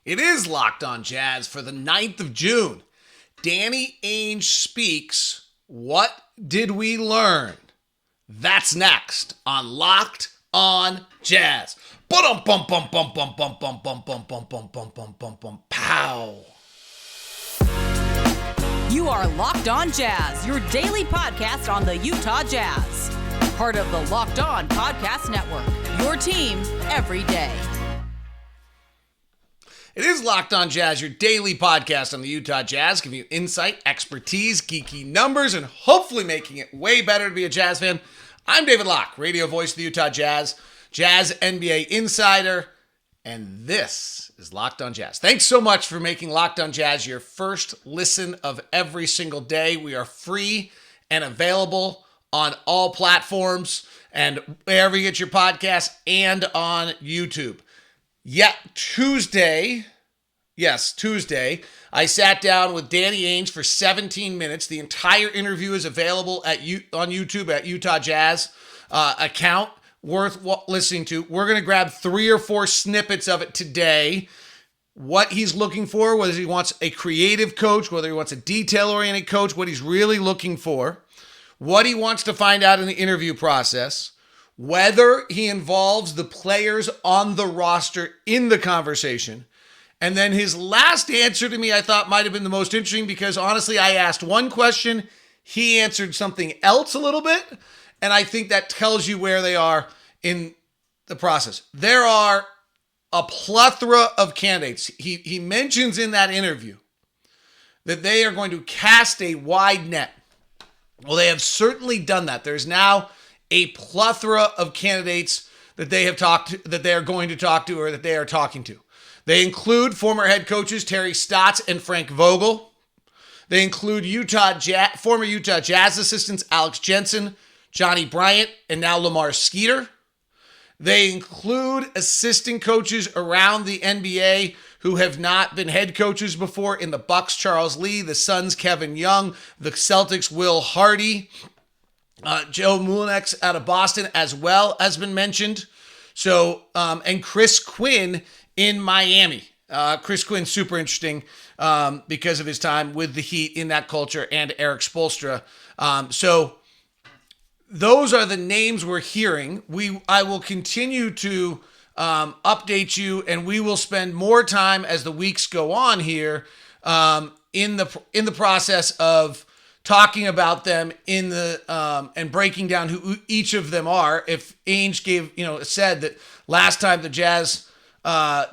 It is Locked On Jazz for the 9th of June. Danny Ainge speaks. What did we learn? That's next on Locked On Jazz. Pow. You are Locked On Jazz, your daily podcast on the Utah Jazz. Part of the Locked On Podcast Network, your team every day. It is Locked On Jazz, your daily podcast on the Utah Jazz, giving you insight, expertise, geeky numbers, and hopefully making it way better to be a Jazz fan. I'm David Locke, radio voice of the Utah Jazz, Jazz NBA insider, and this is Locked On Jazz. Thanks so much for making Locked On Jazz your first listen of every single day. We are free and available on all platforms and wherever you get your podcasts and on YouTube. Tuesday, I sat down with Danny Ainge for 17 minutes. The entire interview is available on YouTube at Utah Jazz account, worth listening to. We're going to grab 3 or 4 snippets of it today. What he's looking for, whether he wants a creative coach, whether he wants a detail-oriented coach, what he's really looking for, what he wants to find out in the interview process, whether he involves the players on the roster in the conversation. And then his last answer to me I thought might have been the most interesting because honestly, I asked one question, he answered something else a little bit, and I think that tells you where they are in the process. There are a plethora of candidates. He mentions in that interview that they are going to cast a wide net. Well, they have certainly done that. There's now a plethora of candidates that they have that they are going to talk to or that they are talking to. They include former head coaches Terry Stotts and Frank Vogel. They include former Utah Jazz assistants Alex Jensen, Johnny Bryant, and now Lamar Skeeter. They include assistant coaches around the NBA who have not been head coaches before. In the Bucks, Charles Lee, the Suns, Kevin Young, the Celtics, Will Hardy, Joe Mulenex out of Boston as well has been mentioned. So, and Chris Quinn in Miami. Chris Quinn, super interesting because of his time with the Heat in that culture, and Eric Spoelstra. So those are the names we're hearing. I will continue to update you, and we will spend more time as the weeks go on here in the process of talking about them and breaking down who each of them are. If Ainge said that last time the Jazz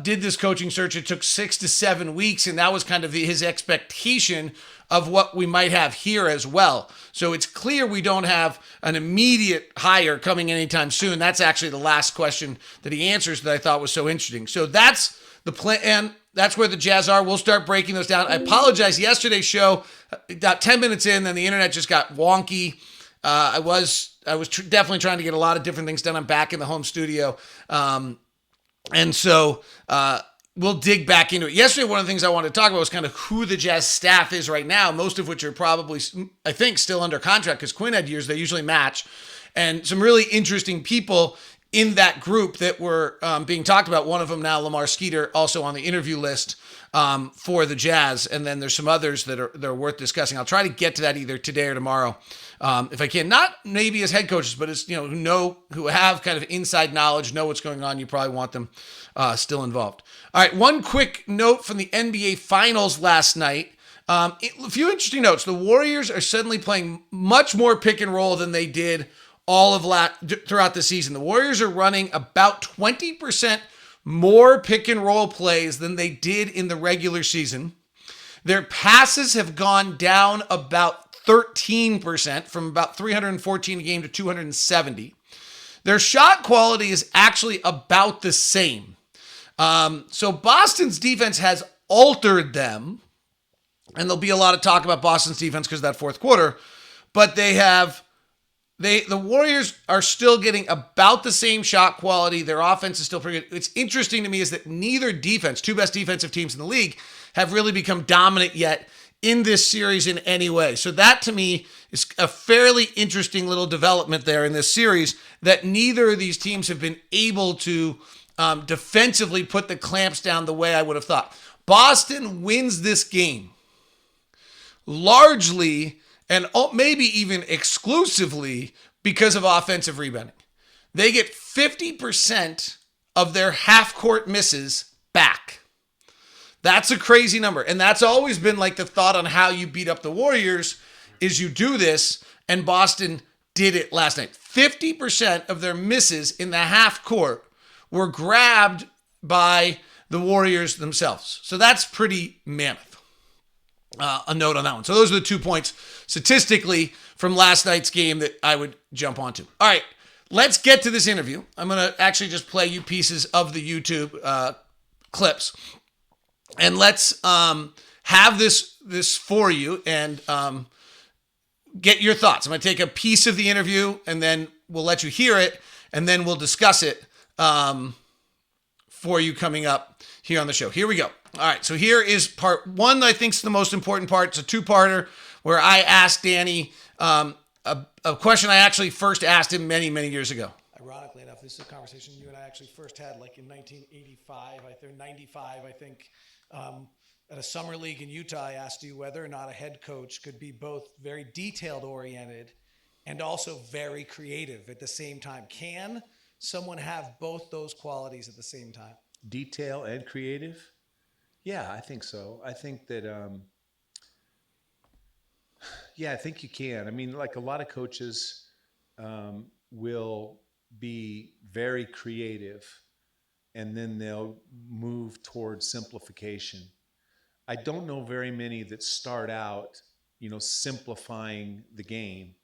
did this coaching search, it took 6 to 7 weeks, and that was kind of his expectation of what we might have here as well. So it's clear we don't have an immediate hire coming anytime soon. That's actually the last question that he answers that I thought was so interesting. So that's the plan, and that's where the Jazz are. We'll start breaking those down. I apologize. Yesterday's show, about 10 minutes in, then the internet just got wonky. I was definitely trying to get a lot of different things done. I'm back in the home studio. And so we'll dig back into it. Yesterday, one of the things I wanted to talk about was kind of who the Jazz staff is right now, most of which are probably, I think, still under contract because Quinn had years they usually match. And some really interesting people in that group that were being talked about. One of them now, Lamar Skeeter, also on the interview list for the Jazz. And then there's some others that are worth discussing. I'll try to get to that either today or tomorrow if I can. Not maybe as head coaches, but as who have kind of inside knowledge, know what's going on. You probably want them still involved. All right, one quick note from the NBA Finals last night. A few interesting notes. The Warriors are suddenly playing much more pick and roll than they did all of throughout the season. The Warriors are running about 20% more pick and roll plays than they did in the regular season. Their passes have gone down about 13%, from about 314 a game to 270. Their shot quality is actually about the same. So Boston's defense has altered them, and there'll be a lot of talk about Boston's defense because of that fourth quarter, but the Warriors are still getting about the same shot quality. Their offense is still pretty good. It's interesting to me is that neither defense, two best defensive teams in the league, have really become dominant yet in this series in any way. So that to me is a fairly interesting little development there in this series, that neither of these teams have been able to defensively put the clamps down the way I would have thought. Boston wins this game largely and maybe even exclusively because of offensive rebounding. They get 50% of their half-court misses back. That's a crazy number. And that's always been like the thought on how you beat up the Warriors is you do this, and Boston did it last night. 50% of their misses in the half-court were grabbed by the Warriors themselves. So that's pretty mammoth. A note on that one. So those are the 2 points statistically from last night's game that I would jump onto. All right, let's get to this interview. I'm going to actually just play you pieces of the YouTube clips. And let's have this for you and get your thoughts. I'm going to take a piece of the interview and then we'll let you hear it and then we'll discuss it for you coming up here on the show. Here we go. All right, so here is part one that I think is the most important part. It's a two-parter where I asked Danny a question I actually first asked him many, many years ago. Ironically enough, this is a conversation you and I actually first had like in 1985, 95, I think. At a summer league in Utah, I asked you whether or not a head coach could be both very detailed-oriented and also very creative at the same time. Can someone have both those qualities at the same time? Detail and creative? Yeah, I think so. I think that, I think you can. I mean, like a lot of coaches will be very creative and then they'll move towards simplification. I don't know very many that start out, simplifying the game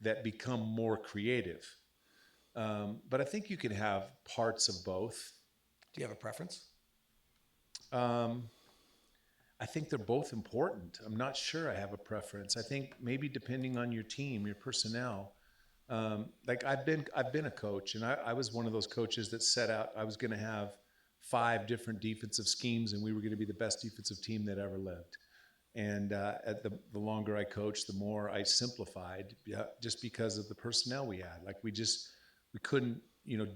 that become more creative. But I think you can have parts of both. Do you have a preference? I think they're both important. I'm not sure I have a preference. I think maybe depending on your team, your personnel. Like I've been a coach, and I was one of those coaches that set out I was going to have 5 different defensive schemes, and we were going to be the best defensive team that ever lived. And at the longer I coached, the more I simplified, just because of the personnel we had. Like we couldn't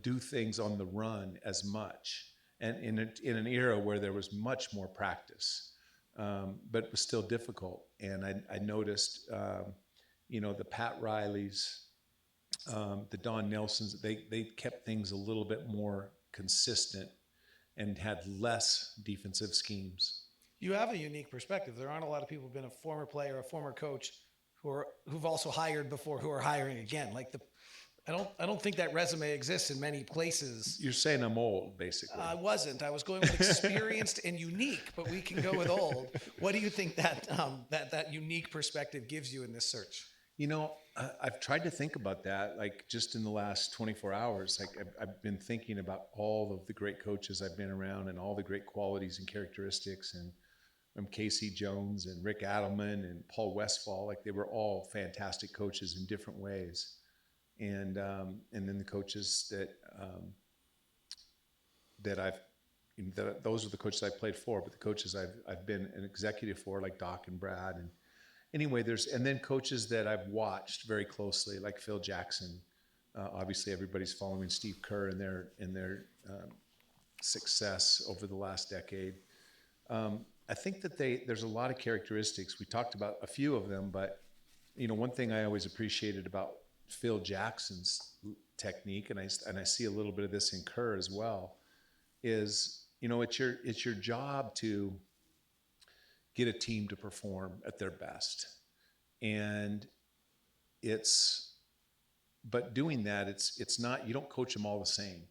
do things on the run as much. And in an era where there was much more practice, but it was still difficult. And I noticed, the Pat Rileys, the Don Nelsons, they kept things a little bit more consistent and had less defensive schemes. You have a unique perspective. There aren't a lot of people who've been a former player, a former coach, who've also hired before, who are hiring again. I don't think that resume exists in many places. You're saying I'm old, basically. I wasn't. I was going with experienced and unique, but we can go with old. What do you think that unique perspective gives you in this search? I've tried to think about that, like just in the last 24 hours. Like I've been thinking about all of the great coaches I've been around and all the great qualities and characteristics, and from Casey Jones and Rick Adelman and Paul Westphal. Like they were all fantastic coaches in different ways. And then the coaches those are the coaches I played for, but the coaches I've been an executive for, like Doc and Brad. And anyway, and then coaches that I've watched very closely, like Phil Jackson. Obviously, everybody's following Steve Kerr in their success over the last decade. I think that there's a lot of characteristics. We talked about a few of them, but one thing I always appreciated about Phil Jackson's technique, and I see a little bit of this in Kerr as well, is it's your job to get a team to perform at their best, but doing that, it's not, you don't coach them all the same.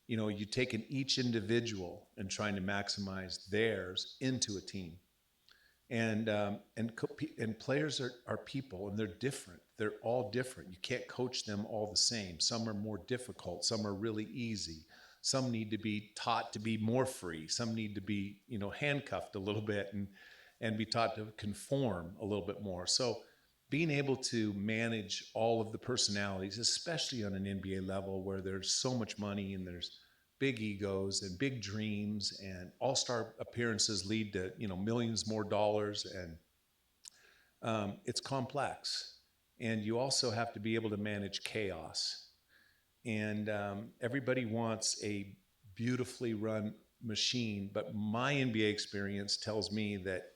You take each individual and trying to maximize theirs into a team. And players are people, and they're different. They're all different. You can't coach them all the same. Some are more difficult. Some are really easy. Some need to be taught to be more free. Some need to be, handcuffed a little bit and be taught to conform a little bit more. So being able to manage all of the personalities, especially on an NBA level where there's so much money and there's big egos and big dreams, and all-star appearances lead to millions more dollars, and it's complex. And you also have to be able to manage chaos. And everybody wants a beautifully run machine, but my NBA experience tells me that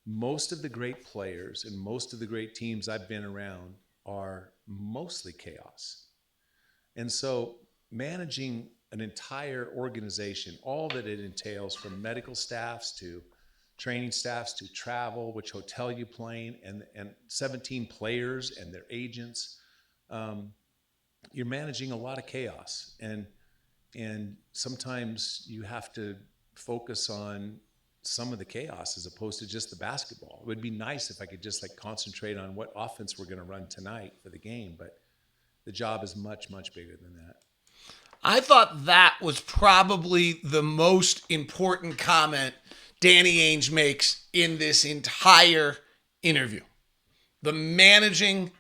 most of the great players and most of the great teams I've been around are mostly chaos. And so managing an entire organization, all that it entails, from medical staffs to training staffs to travel, which hotel you play in, and 17 players and their agents, you're managing a lot of chaos. And sometimes you have to focus on some of the chaos as opposed to just the basketball. It would be nice if I could just like concentrate on what offense we're going to run tonight for the game, but the job is much, much bigger than that. I thought that was probably the most important comment Danny Ainge makes in this entire interview. The managing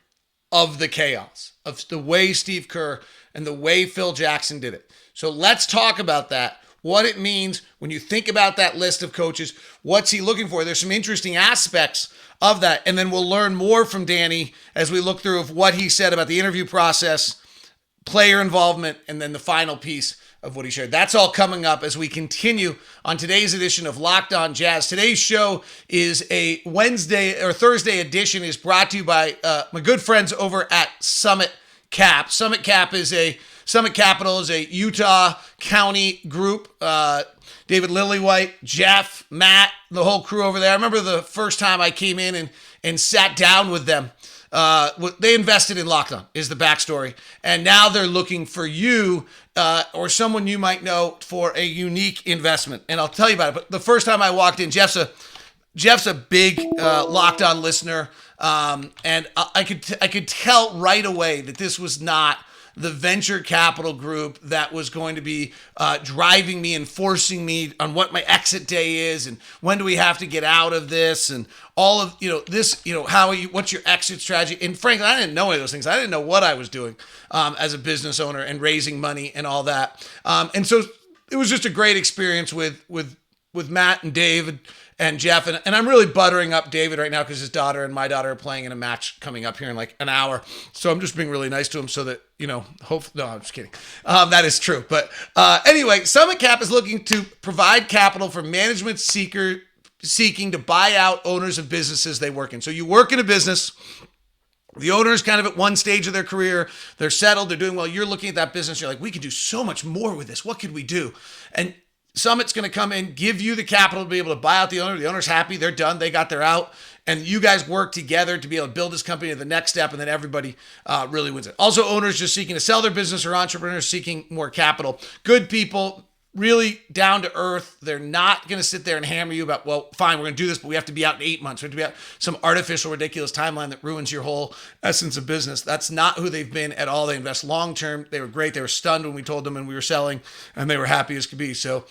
of the chaos, of the way Steve Kerr and the way Phil Jackson did it. So let's talk about that, what it means when you think about that list of coaches. What's he looking for? There's some interesting aspects of that, and then we'll learn more from Danny as we look through of what he said about the interview process, player involvement, and then the final piece of what he shared. That's all coming up as we continue on today's edition of Locked On Jazz. Today's show is a Wednesday or Thursday edition, is brought to you by my good friends over at Summit Cap. Summit Capital is a Utah County group. David Lillywhite, Jeff, Matt, the whole crew over there. I remember the first time I came in and sat down with them. They invested in Locked On, is the backstory. And now they're looking for you or someone you might know for a unique investment. And I'll tell you about it. But the first time I walked in, Jeff's a big Locked On listener. And I could tell right away that this was not the venture capital group that was going to be driving me and forcing me on what my exit day is and when do we have to get out of this and all of, this, what's your exit strategy? And frankly, I didn't know any of those things. I didn't know what I was doing as a business owner and raising money and all that. And so it was just a great experience with Matt and Dave and Jeff. And I'm really buttering up David right now because his daughter and my daughter are playing in a match coming up here in like an hour. So I'm just being really nice to him so that, no, I'm just kidding. That is true. But anyway, Summit Cap is looking to provide capital for management seeking to buy out owners of businesses they work in. So you work in a business, the owner is kind of at one stage of their career, they're settled, they're doing well. You're looking at that business, you're like, we could do so much more with this. What could we do? And Summit's going to come in, give you the capital to be able to buy out the owner. The owner's happy. They're done. They got their out. And you guys work together to be able to build this company to the next step, and then everybody really wins it. Also, owners just seeking to sell their business or entrepreneurs seeking more capital. Good people, really down to earth. They're not going to sit there and hammer you about, well, fine, we're going to do this, but we have to be out in 8 months. We have to be out some artificial, ridiculous timeline that ruins your whole essence of business. That's not who they've been at all. They invest long-term. They were great. They were stunned when we told them and we were selling, and they were happy as could be. So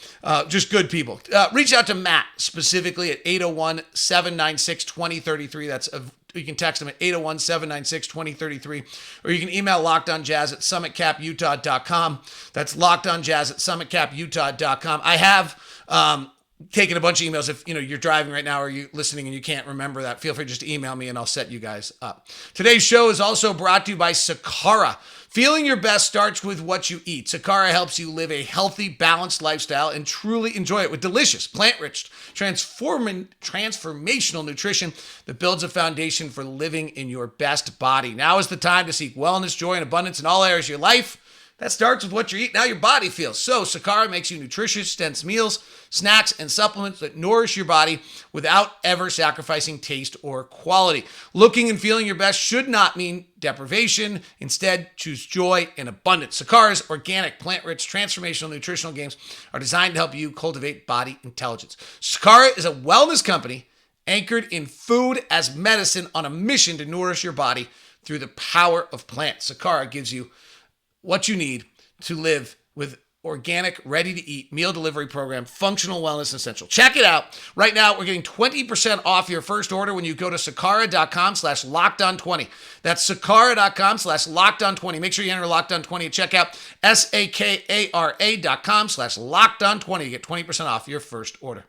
just good people. Reach out to Matt specifically at 801-796-2033. You can text them at 801-796-2033, or you can email lockedonjazz@summitcaputah.com. That's lockedonjazz@summitcaputah.com. I have taken a bunch of emails. If you're driving right now or you're listening and you can't remember that, feel free just to email me and I'll set you guys up. Today's show is also brought to you by Sakara. Feeling your best starts with what you eat. Sakara helps you live a healthy, balanced lifestyle and truly enjoy it with delicious, plant-rich, transformational nutrition that builds a foundation for living in your best body. Now is the time to seek wellness, joy, and abundance in all areas of your life. That starts with what you eat, now your body feels. So Sakara makes you nutritious, dense meals, snacks, and supplements that nourish your body without ever sacrificing taste or quality. Looking and feeling your best should not mean deprivation. Instead, choose joy and abundance. Sakara's organic, plant-rich, transformational nutritional games are designed to help you cultivate body intelligence. Sakara is a wellness company anchored in food as medicine on a mission to nourish your body through the power of plants. Sakara gives you what you need to live with organic, ready-to-eat meal delivery program, functional wellness essential. Check it out. Right now, we're getting 20% off your first order when you go to sakara.com/lockedon20. That's sakara.com/lockedon20. Make sure you enter lockedon20 at checkout. sakara.com/lockedon20. You get 20% off your first order.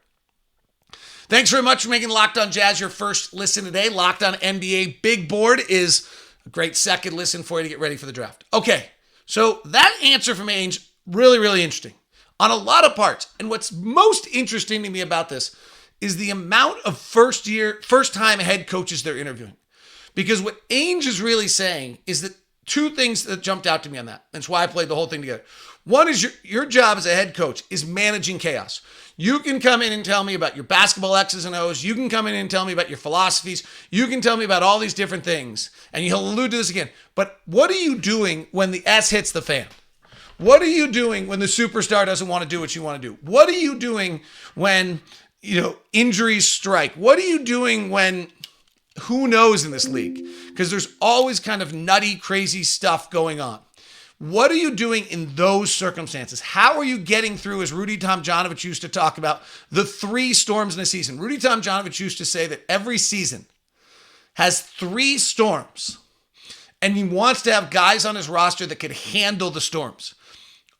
Thanks very much for making Locked On Jazz your first listen today. Locked On NBA Big Board is a great second listen for you to get ready for the draft. Okay. So that answer from Ainge, really, really interesting. on a lot of parts. And what's most interesting to me about this is the amount of first-time head coaches they're interviewing. Because what Ainge is really saying is that two things that jumped out to me on that. That's why I played the whole thing together. One is your job as a head coach is managing chaos. You can come in and tell me about your basketball X's and O's. You can come in and tell me about your philosophies. You can tell me about all these different things. And he'll allude to this again. But what are you doing when the S hits the fan? What are you doing when the superstar doesn't want to do what you want to do? What are you doing when, injuries strike? What are you doing when who knows in this league? Because there's always kind of nutty, crazy stuff going on. What are you doing in those circumstances? How are you getting through, as Rudy Tomjanovich used to talk about, the 3 storms in a season? Rudy Tomjanovich used to say that every season has 3 storms, and he wants to have guys on his roster that could handle the storms.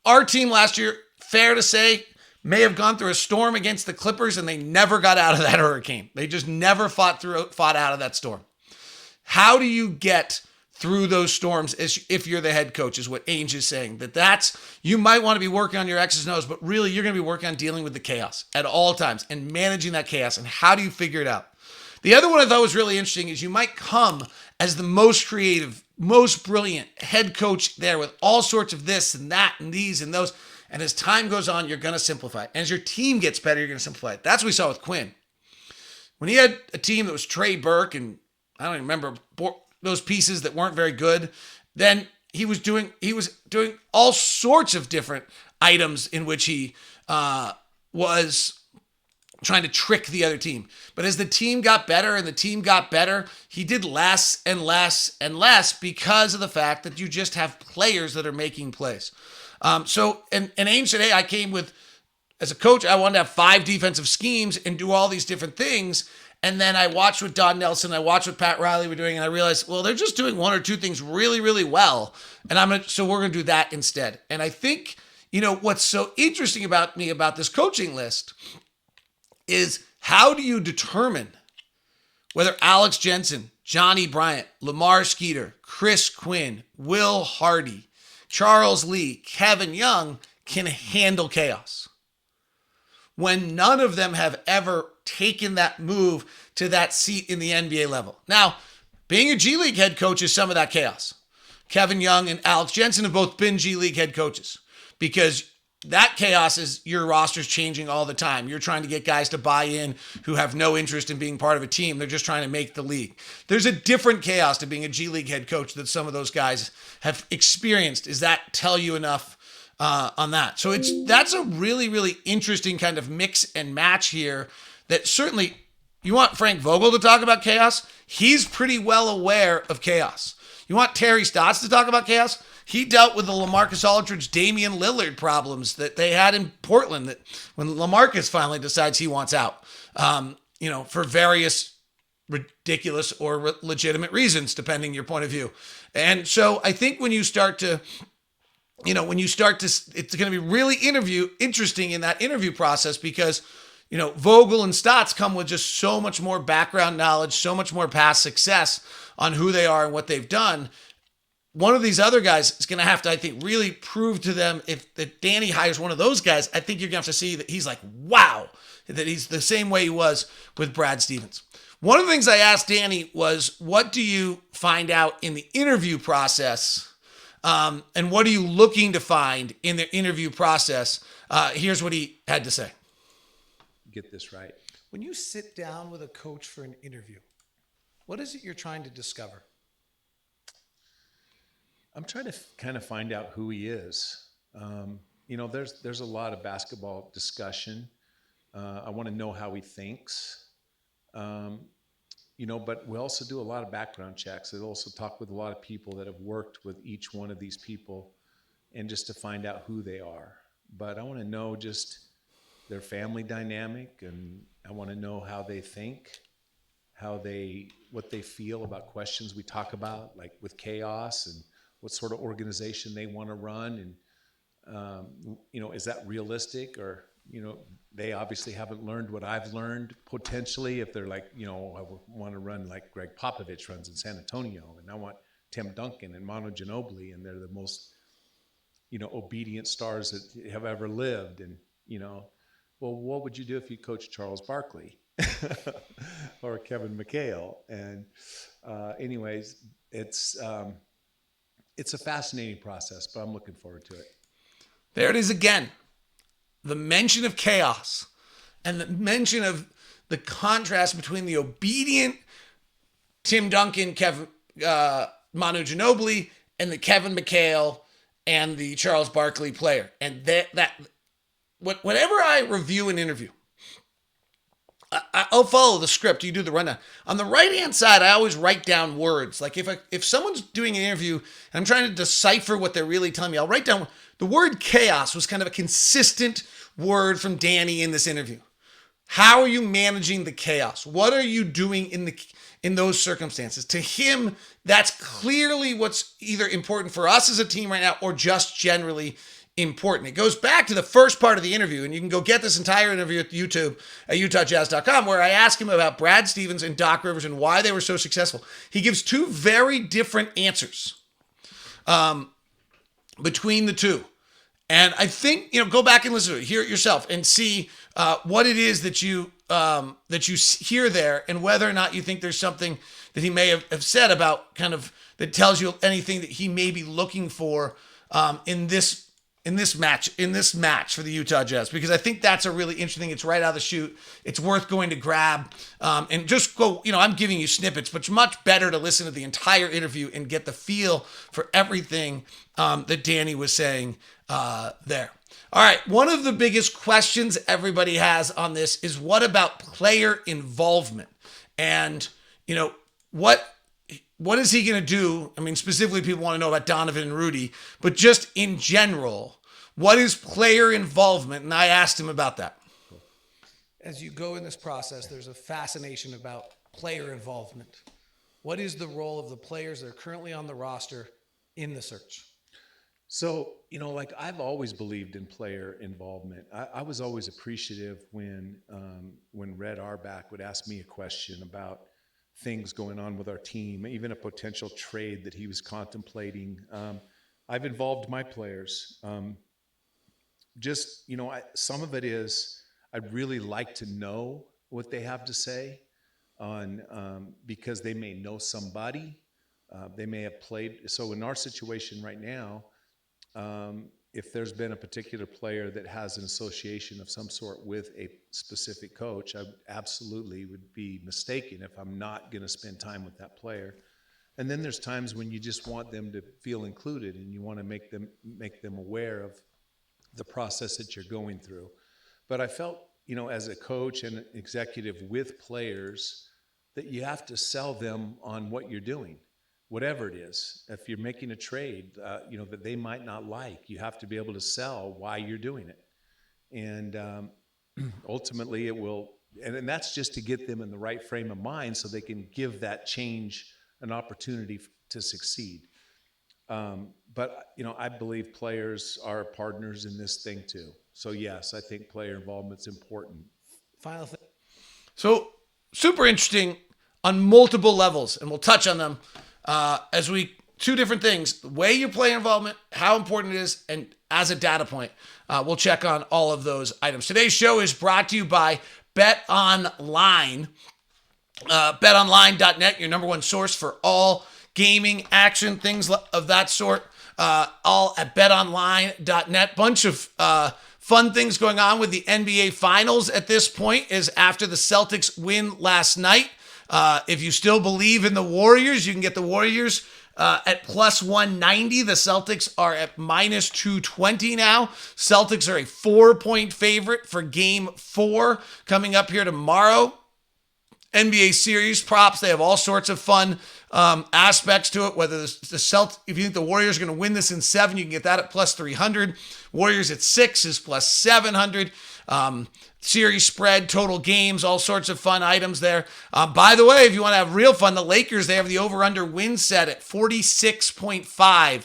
Our team last year, fair to say, may have gone through a storm against the Clippers, and they never got out of that hurricane. They just never fought out of that storm. How do you get through those storms if you're the head coach, is what Ainge is saying. You might want to be working on your X's and O's, but really you're going to be working on dealing with the chaos at all times and managing that chaos. And how do you figure it out? The other one I thought was really interesting is you might come as the most creative, most brilliant head coach there with all sorts of this and that and these and those. And as time goes on, you're going to simplify it. And as your team gets better, you're going to simplify it. That's what we saw with Quinn. When he had a team that was Trey Burke and I don't even remember those pieces that weren't very good, then he was doing all sorts of different items in which he was trying to trick the other team. But as the team got better and the team got better, he did less and less and less because of the fact that you just have players that are making plays. And Ainge said, hey, I came with, as a coach, I wanted to have 5 defensive schemes and do all these different things. And then I watched what Don Nelson, I watched what Pat Riley were doing, and I realized, well, they're just doing 1 or 2 things really, really well. And so we're going to do that instead. And I think, what's so interesting about this coaching list is how do you determine whether Alex Jensen, Johnny Bryant, Lamar Skeeter, Chris Quinn, Will Hardy, Charles Lee, Kevin Young can handle chaos, when none of them have ever taken that move to that seat in the NBA level. Now, being a G League head coach is some of that chaos. Kevin Young and Alex Jensen have both been G League head coaches because that chaos is your roster's changing all the time. You're trying to get guys to buy in who have no interest in being part of a team. They're just trying to make the league. There's a different chaos to being a G League head coach that some of those guys have experienced. Does that tell you enough on that? So that's a really, really interesting kind of mix and match here that certainly you want Frank Vogel to talk about chaos. He's pretty well aware of chaos. You want Terry Stotts to talk about chaos. He dealt with the LaMarcus Aldridge, Damian Lillard problems that they had in Portland that when LaMarcus finally decides he wants out, for various ridiculous or legitimate reasons, depending your point of view. And so I think when you start to, it's going to be really interesting in that interview process because, Vogel and Stotts come with just so much more background knowledge, so much more past success on who they are and what they've done. One of these other guys is going to have to, I think, really prove to them if Danny hires one of those guys, I think you're going to have to see that he's like, wow, that he's the same way he was with Brad Stevens. One of the things I asked Danny was, what do you find out in the interview process? And what are you looking to find in the interview process? Here's what he had to say. Get this right. When you sit down with a coach for an interview, what is it you're trying to discover? I'm trying to kind of find out who he is. There's a lot of basketball discussion. I want to know how he thinks. But we also do a lot of background checks. I also talk with a lot of people that have worked with each one of these people and just to find out who they are. But I want to know just their family dynamic, and I want to know how they think, what they feel about questions we talk about, like with chaos, and what sort of organization they want to run. And, is that realistic? Or, they obviously haven't learned what I've learned potentially if they're like, I want to run like Greg Popovich runs in San Antonio, and I want Tim Duncan and Manu Ginobili, and they're the most, obedient stars that have ever lived. And, well, what would you do if you coached Charles Barkley or Kevin McHale? And anyways, it's a fascinating process, but I'm looking forward to it. There it is again. The mention of chaos and the mention of the contrast between the obedient Tim Duncan, Manu Ginobili, and the Kevin McHale and the Charles Barkley player. And whenever I review an interview, I'll follow the script. You do the rundown. On the right-hand side, I always write down words. Like if someone's doing an interview and I'm trying to decipher what they're really telling me, I'll write down the word chaos was kind of a consistent word from Danny in this interview. How are you managing the chaos? What are you doing in those circumstances? To him, that's clearly what's either important for us as a team right now or just generally important. It goes back to the first part of the interview, and you can go get this entire interview at YouTube at UtahJazz.com, where I ask him about Brad Stevens and Doc Rivers and why they were so successful. He gives two very different answers between the two. And I think, go back and listen to it, hear it yourself, and see what it is that you hear there, and whether or not you think there's something that he may have said about kind of that tells you anything that he may be looking for in this match for the Utah Jazz, because I think that's a really interesting thing. It's right out of the chute. It's worth going to grab and just go, I'm giving you snippets, but it's much better to listen to the entire interview and get the feel for everything that Danny was saying there. All right. One of the biggest questions everybody has on this is what about player involvement? And, what is he going to do? I mean, specifically, people want to know about Donovan and Rudy, but just in general, what is player involvement? And I asked him about that. As you go in this process, there's a fascination about player involvement. What is the role of the players that are currently on the roster in the search? So, I've always believed in player involvement. I was always appreciative when Red Auerbach would ask me a question about things going on with our team, even a potential trade that he was contemplating. I've involved my players. Some of it is I'd really like to know what they have to say on because they may know somebody. They may have played. So in our situation right now, if there's been a particular player that has an association of some sort with a specific coach, I absolutely would be mistaken if I'm not going to spend time with that player. And then there's times when you just want them to feel included and you want to make them aware of the process that you're going through. But I felt, as a coach and executive with players, that you have to sell them on what you're doing. Whatever it is, if you're making a trade, that they might not like, you have to be able to sell why you're doing it. And ultimately it will, and that's just to get them in the right frame of mind so they can give that change an opportunity to succeed. But I believe players are partners in this thing too. So yes, I think player involvement's important. Final thing. So super interesting on multiple levels, and we'll touch on them. Two different things, the way you play involvement, how important it is, and as a data point, we'll check on all of those items. Today's show is brought to you by BetOnline. BetOnline.net, your number one source for all gaming, action, things of that sort, all at BetOnline.net. Bunch of fun things going on with the NBA Finals at this point is after the Celtics win last night. If you still believe in the Warriors, you can get the Warriors at plus 190. The Celtics are at minus 220 now. Celtics are a 4-point favorite for game 4 coming up here tomorrow. NBA series props. They have all sorts of fun aspects to it. Whether if you think the Warriors are going to win this in 7, you can get that at plus 300. Warriors at 6 is plus 700. Series spread, total games, all sorts of fun items there. By the way, if you want to have real fun, the Lakers, they have the over-under win set at 46.5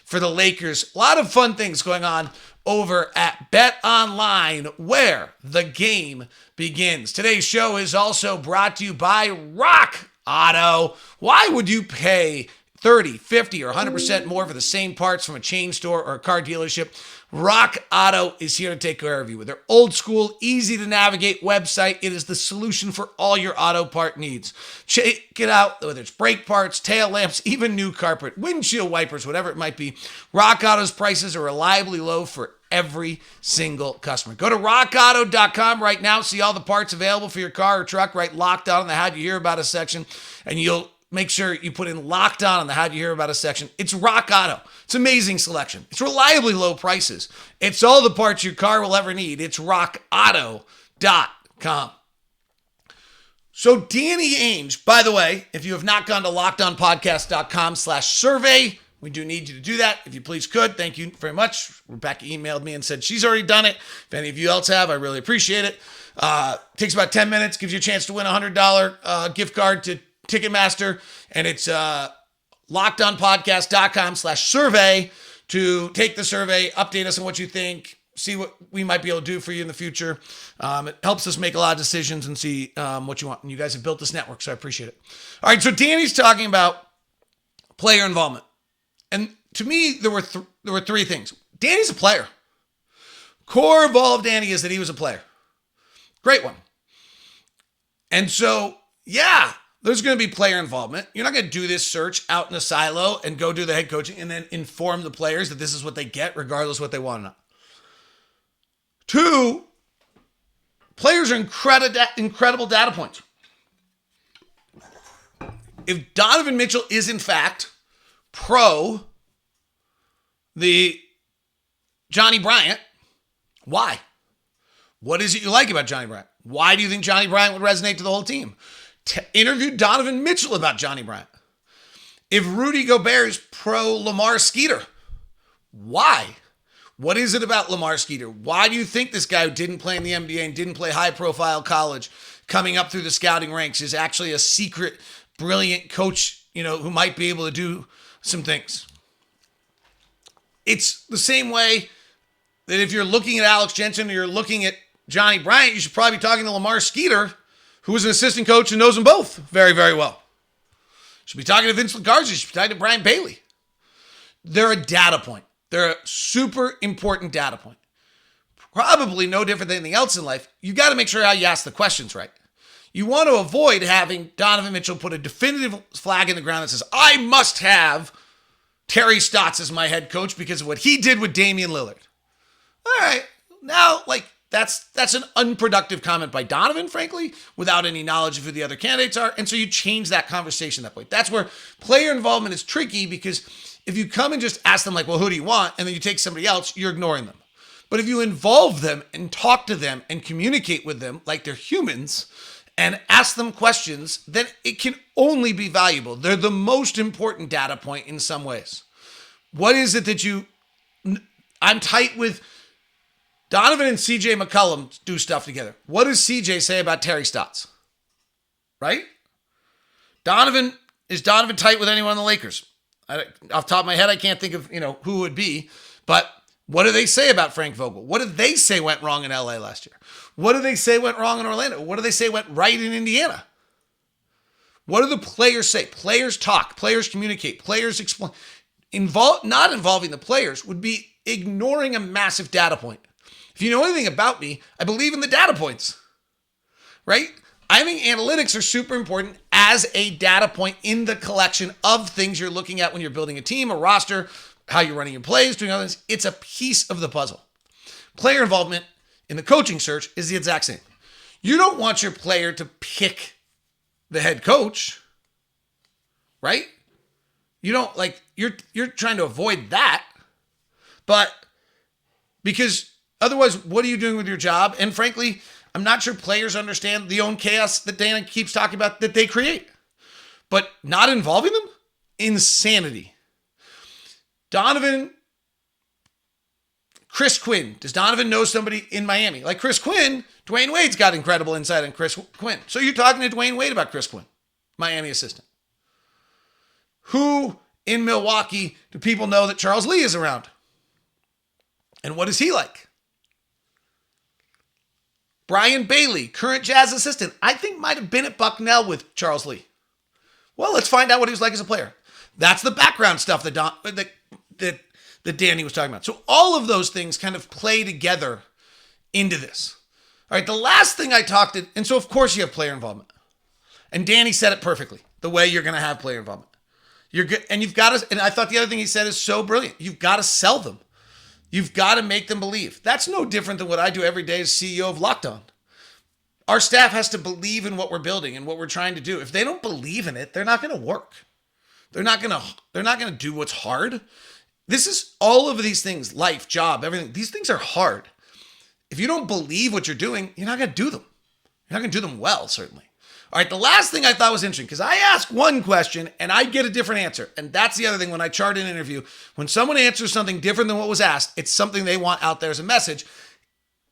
for the Lakers. A lot of fun things going on over at BetOnline, where the game begins. Today's show is also brought to you by Rock Auto. Why would you pay 30, 50, or 100% more for the same parts from a chain store or a car dealership, Rock Auto is here to take care of you. With their old school, easy to navigate website, it is the solution for all your auto part needs. Check it out, whether it's brake parts, tail lamps, even new carpet, windshield wipers, whatever it might be. Rock Auto's prices are reliably low for every single customer. Go to rockauto.com right now, see all the parts available for your car or truck, right? Locked On in the How'd You Hear About Us section, and you'll make sure you put in Locked On in the How'd You Hear About Us section. It's Rock Auto. It's amazing selection. It's reliably low prices. It's all the parts your car will ever need. It's rockauto.com. So Danny Ainge, by the way, if you have not gone to lockedonpodcast.com/survey, we do need you to do that. If you please could, thank you very much. Rebecca emailed me and said she's already done it. If any of you else have, I really appreciate it. Takes about 10 minutes, gives you a chance to win a $100 gift card to Ticketmaster, and it's lockedonpodcast.com/survey to take the survey, update us on what you think, see what we might be able to do for you in the future. It helps us make a lot of decisions and see what you want. And you guys have built this network, so I appreciate it. All right, so Danny's talking about player involvement. And to me, there were three things. Danny's a player. Core of all of Danny is that he was a player. Great one. And so, yeah, there's going to be player involvement. You're not going to do this search out in a silo and go do the head coaching and then inform the players that this is what they get, regardless of what they want or not. Two, players are incredible data points. If Donovan Mitchell is, in fact, pro the Johnny Bryant, why? What is it you like about Johnny Bryant? Why do you think Johnny Bryant would resonate to the whole team? Interview Donovan Mitchell about Johnny Bryant. If Rudy Gobert is pro Lamar Skeeter, why? What is it about Lamar Skeeter? Why do you think this guy who didn't play in the NBA and didn't play high-profile college, coming up through the scouting ranks, is actually a secret, brilliant coach, who might be able to do some things? It's the same way that if you're looking at Alex Jensen or you're looking at Johnny Bryant, you should probably be talking to Lamar Skeeter, who is an assistant coach and knows them both very, very well. You should be talking to Vince Lagarza. You should be talking to Brian Bailey. They're a data point. They're a super important data point. Probably no different than anything else in life. You got to make sure how you ask the questions right. You want to avoid having Donovan Mitchell put a definitive flag in the ground that says, I must have Terry Stotts as my head coach because of what he did with Damian Lillard. All right. Now, that's an unproductive comment by Donovan, frankly, without any knowledge of who the other candidates are. And so you change that conversation at that point. That's where player involvement is tricky, because if you come and just ask them who do you want? And then you take somebody else, you're ignoring them. But if you involve them and talk to them and communicate with them like they're humans and ask them questions, then it can only be valuable. They're the most important data point in some ways. What is it that I'm tight with Donovan and CJ McCollum do stuff together. What does CJ say about Terry Stotts? Right? Is Donovan tight with anyone on the Lakers? Off the top of my head, I can't think of, who it would be, but what do they say about Frank Vogel? What did they say went wrong in LA last year? What do they say went wrong in Orlando? What do they say went right in Indiana? What do the players say? Players talk, players communicate, players explain. Not involving the players would be ignoring a massive data point. If you know anything about me, I believe in the data points, right? I think analytics are super important as a data point in the collection of things you're looking at when you're building a team, a roster, how you're running your plays, doing other things. It's a piece of the puzzle. Player involvement in the coaching search is the exact same. You don't want your player to pick the head coach, right? You don't you're trying to avoid that, but because otherwise, what are you doing with your job? And frankly, I'm not sure players understand the own chaos that Dana keeps talking about that they create. But not involving them? Insanity. Donovan, Chris Quinn. Does Donovan know somebody in Miami? Like Chris Quinn, Dwayne Wade's got incredible insight on Chris Quinn. So you're talking to Dwayne Wade about Chris Quinn, Miami assistant. Who in Milwaukee do people know that Charles Lee is around? And what is he like? Brian Bailey, current Jazz assistant, I think might have been at Bucknell with Charles Lee. Well, let's find out what he was like as a player. That's the background stuff that Danny was talking about. So all of those things kind of play together into this. All right, the last thing I talked to, and so of course you have player involvement. And Danny said it perfectly, the way you're going to have player involvement. You're good, and you've got to, and I thought the other thing he said is so brilliant. You've got to sell them. You've got to make them believe. That's no different than what I do every day as CEO of Locked On. Our staff has to believe in what we're building and what we're trying to do. If they don't believe in it, they're not going to work. They're not going to do what's hard. This is all of these things, life, job, everything. These things are hard. If you don't believe what you're doing, you're not going to do them. You're not going to do them well, certainly. All right, the last thing I thought was interesting, because I ask one question and I get a different answer. And that's the other thing when I chart an interview. When someone answers something different than what was asked, it's something they want out there as a message.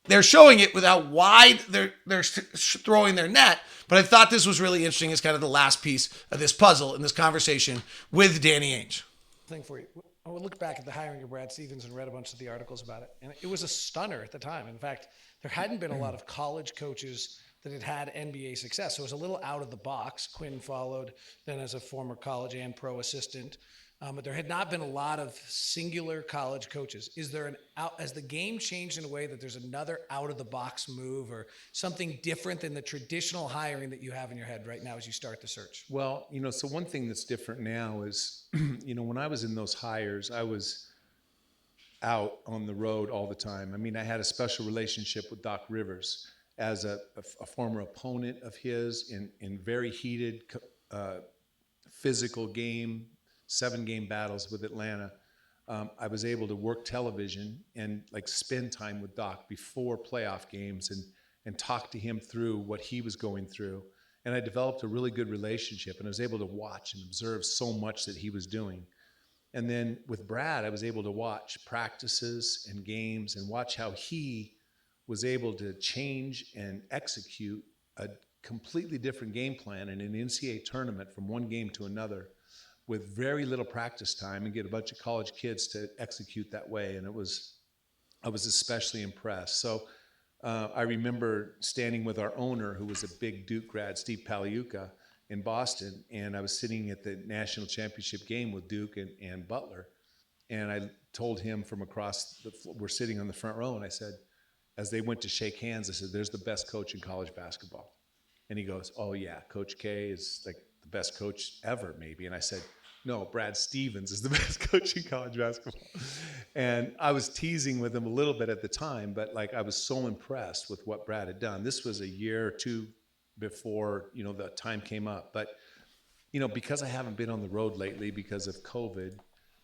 They're showing it with how wide they're throwing their net. But I thought this was really interesting as kind of the last piece of this puzzle in this conversation with Danny Ainge. Thing for you. I would look back at the hiring of Brad Stevens and read a bunch of the articles about it. And it was a stunner at the time. In fact, there hadn't been a lot of college coaches that had NBA success. So it was a little out of the box. Quinn followed then as a former college and pro assistant. But there had not been a lot of singular college coaches. Is there has the game changed in a way that there's another out of the box move or something different than the traditional hiring that you have in your head right now as you start the search? Well, so one thing that's different now is, when I was in those hires, I was out on the road all the time. I mean, I had a special relationship with Doc Rivers as a former opponent of his in very heated physical game, 7-game battles with Atlanta. I was able to work television and spend time with Doc before playoff games and talk to him through what he was going through. And I developed a really good relationship, and I was able to watch and observe so much that he was doing. And then with Brad, I was able to watch practices and games and watch how he was able to change and execute a completely different game plan in an NCAA tournament from one game to another with very little practice time and get a bunch of college kids to execute that way. And I was especially impressed. So I remember standing with our owner, who was a big Duke grad, Steve Paliuca, in Boston. And I was sitting at the national championship game with Duke and Butler. And I told him from across we're sitting on the front row, and I said, as they went to shake hands, I said, "There's the best coach in college basketball." And he goes, "Oh yeah, Coach K is the best coach ever, maybe." And I said, "No, Brad Stevens is the best coach in college basketball." And I was teasing with him a little bit at the time, but I was so impressed with what Brad had done. This was a year or two before, the time came up. But, because I haven't been on the road lately because of COVID,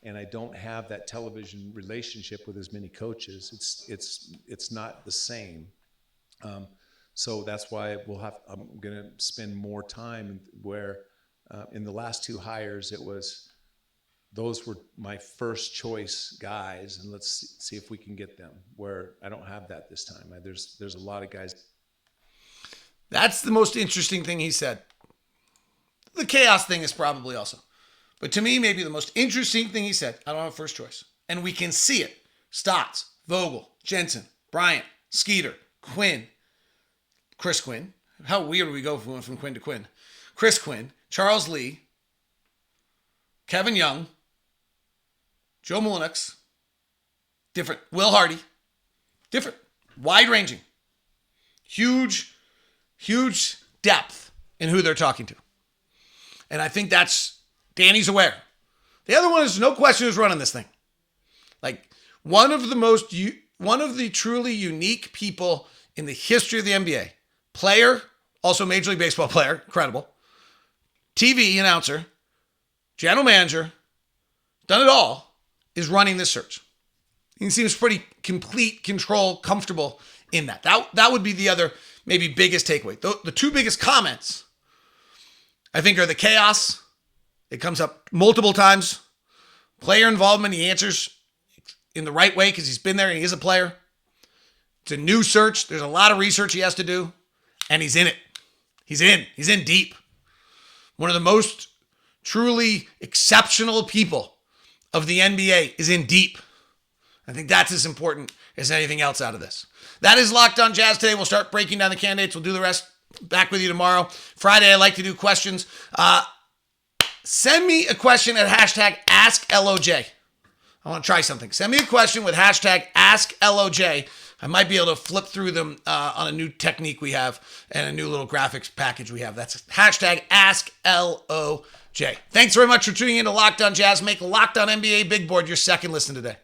and I don't have that television relationship with as many coaches, it's not the same. So that's why I'm going to spend more time where in the last two hires, those were my first choice guys, and let's see if we can get them, where I don't have that this time. There's a lot of guys. That's the most interesting thing he said. The chaos thing is probably also. But to me, maybe the most interesting thing he said, I don't have a first choice. And we can see it. Stotts, Vogel, Jensen, Bryant, Skeeter, Quinn, Chris Quinn. How weird we go from Quinn to Quinn. Chris Quinn, Charles Lee, Kevin Young, Joe Mullenix, different. Will Hardy, different. Wide-ranging. Huge depth in who they're talking to. And I think Danny's aware. The other one is no question who's running this thing. One of the truly unique people in the history of the NBA. Player, also Major League Baseball player, incredible. TV announcer, general manager, done it all, is running this search. He seems pretty complete control, comfortable in that. That would be the other maybe biggest takeaway. The two biggest comments, I think, are the chaos. It comes up multiple times. Player involvement, he answers in the right way because he's been there and he is a player. It's a new search. There's a lot of research he has to do, and he's in it. He's in deep. One of the most truly exceptional people of the NBA is in deep. I think that's as important as anything else out of this. That is Locked On Jazz today. We'll start breaking down the candidates. We'll do the rest back with you tomorrow. Friday, I like to do questions. Send me a question at hashtag AskLOJ. I want to try something. Send me a question with hashtag AskLOJ. I might be able to flip through them on a new technique we have and a new little graphics package we have. That's hashtag AskLOJ. Thanks very much for tuning in to Locked On Jazz. Make Locked On NBA Big Board your second listen today.